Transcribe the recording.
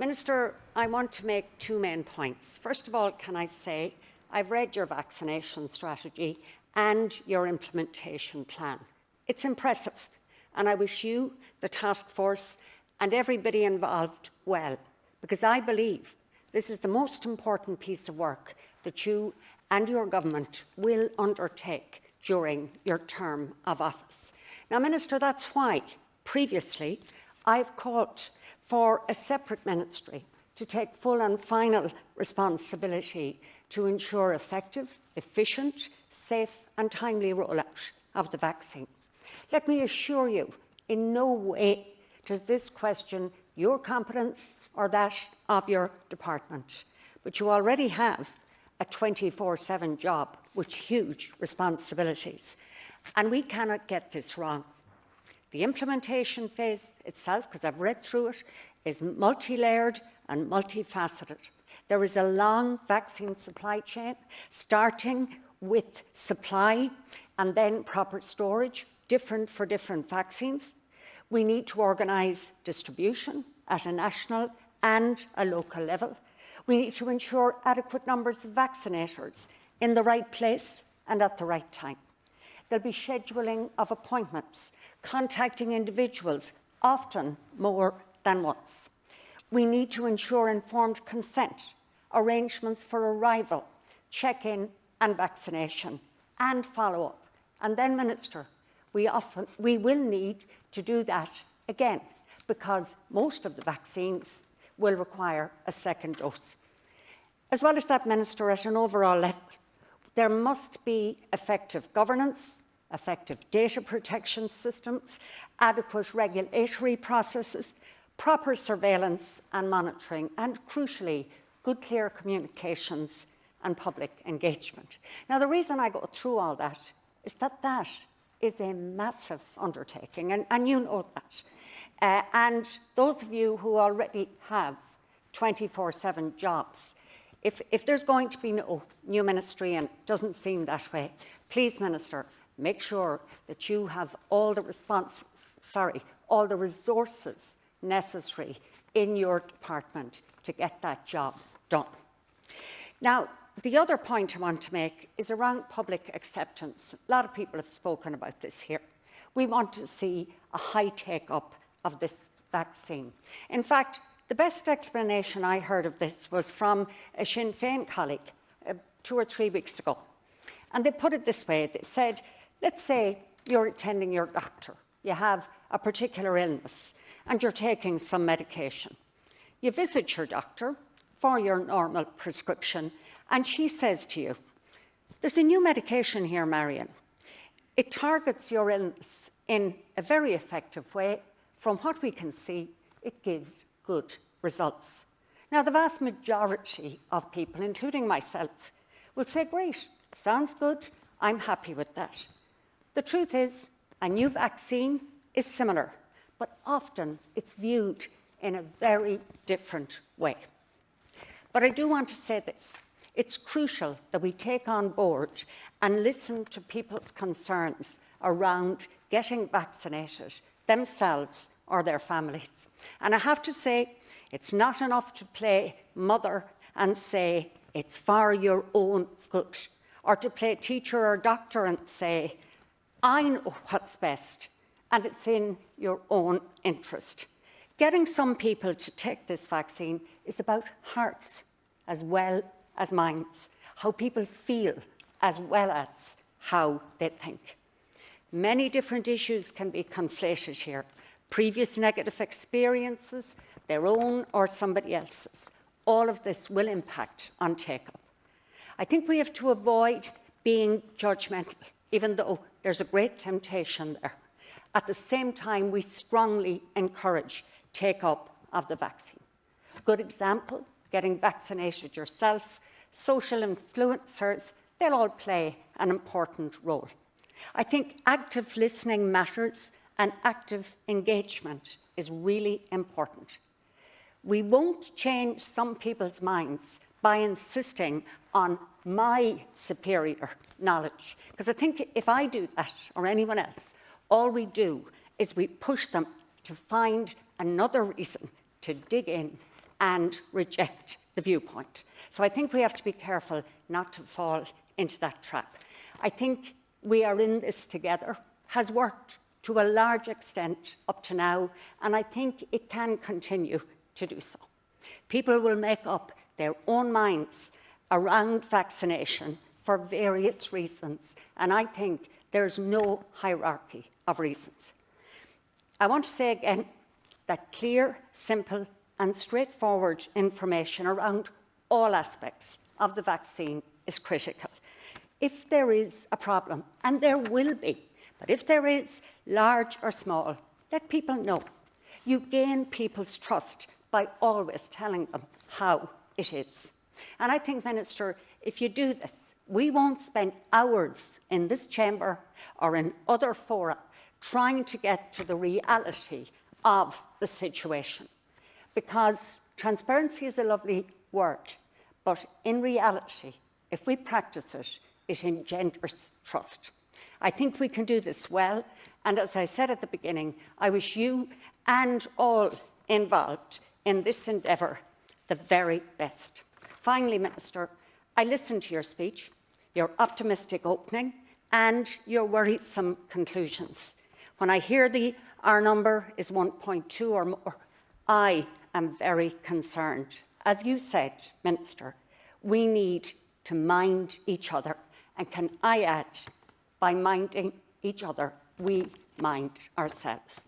Minister, I want to make two main points. First of all, can I say I've read your vaccination strategy and your implementation plan. It's impressive, and I wish you, the task force, and everybody involved well, because I believe this is the most important piece of work that you and your government will undertake during your term of office. Now, Minister, that's why previously I've called for a separate ministry to take full and final responsibility to ensure effective, efficient, safe and timely rollout of the vaccine. Let me assure you, in no way does this question your competence or that of your department, but you already have a 24/7 job with huge responsibilities, and we cannot get this wrong. The implementation phase itself, because I've read through it, is multi-layered and multifaceted. There is a long vaccine supply chain, starting with supply and then proper storage, different for different vaccines. We need to organise distribution at a national and a local level. We need to ensure adequate numbers of vaccinators in the right place and at the right time. There'll be scheduling of appointments, contacting individuals, often more than once. We need to ensure informed consent, arrangements for arrival, check-in and vaccination, and follow-up. And then, Minister, we will need to do that again, because most of the vaccines will require a second dose. As well as that, Minister, at an overall level, there must be effective governance, effective data protection systems, adequate regulatory processes, proper surveillance and monitoring, and crucially, good, clear communications and public engagement. Now, the reason I go through all that is that that is a massive undertaking, and you know that. And those of you who already have 24/7 jobs, if there's going to be no new ministry, and it doesn't seem that way, please, Minister, make sure that you have all the resources necessary in your department to get that job done. Now, the other point I want to make is around public acceptance. A lot of people have spoken about this here. We want to see a high take-up of this vaccine. In fact, the best explanation I heard of this was from a Sinn Féin colleague 2 or 3 weeks ago. And they put it this way. They said, let's say you're attending your doctor. You have a particular illness and you're taking some medication. You visit your doctor for your normal prescription, and she says to you, there's a new medication here, Marian. It targets your illness in a very effective way. From what we can see, it gives good results. Now, the vast majority of people, including myself, will say, great, sounds good, I'm happy with that. The truth is, a new vaccine is similar, but often it's viewed in a very different way. But I do want to say this. It's crucial that we take on board and listen to people's concerns around getting vaccinated themselves or their families. And I have to say, it's not enough to play mother and say it's for your own good, or to play teacher or doctor and say, I know what's best, and it's in your own interest. Getting some people to take this vaccine is about hearts as well as minds, how people feel as well as how they think. Many different issues can be conflated here. Previous negative experiences, their own or somebody else's. All of this will impact on take-up. I think we have to avoid being judgmental, even though there's a great temptation there. At the same time, we strongly encourage take-up of the vaccine. Good example, getting vaccinated yourself, social influencers, they'll all play an important role. I think active listening matters, and active engagement is really important. We won't change some people's minds by insisting on my superior knowledge, because I think if I do that, or anyone else, all we do is we push them to find another reason to dig in and reject the viewpoint. So I think we have to be careful not to fall into that trap. I think we are in this together, has worked to a large extent up to now, and I think it can continue to do so. People will make up their own minds around vaccination for various reasons, and I think there's no hierarchy of reasons. I want to say again that clear, simple, and straightforward information around all aspects of the vaccine is critical. If there is a problem, and there will be, but if there is, large or small, let people know. You gain people's trust by always telling them how it is. And I think, Minister, if you do this, we won't spend hours in this chamber or in other fora trying to get to the reality of the situation. Because transparency is a lovely word, but in reality, if we practice it, it engenders trust. I think we can do this well, and as I said at the beginning, I wish you and all involved in this endeavour the very best. Finally, Minister, I listened to your speech, your optimistic opening, and your worrisome conclusions. When I hear our number is 1.2 or more, I am very concerned. As you said, Minister, we need to mind each other, and can I add, by minding each other, we mind ourselves.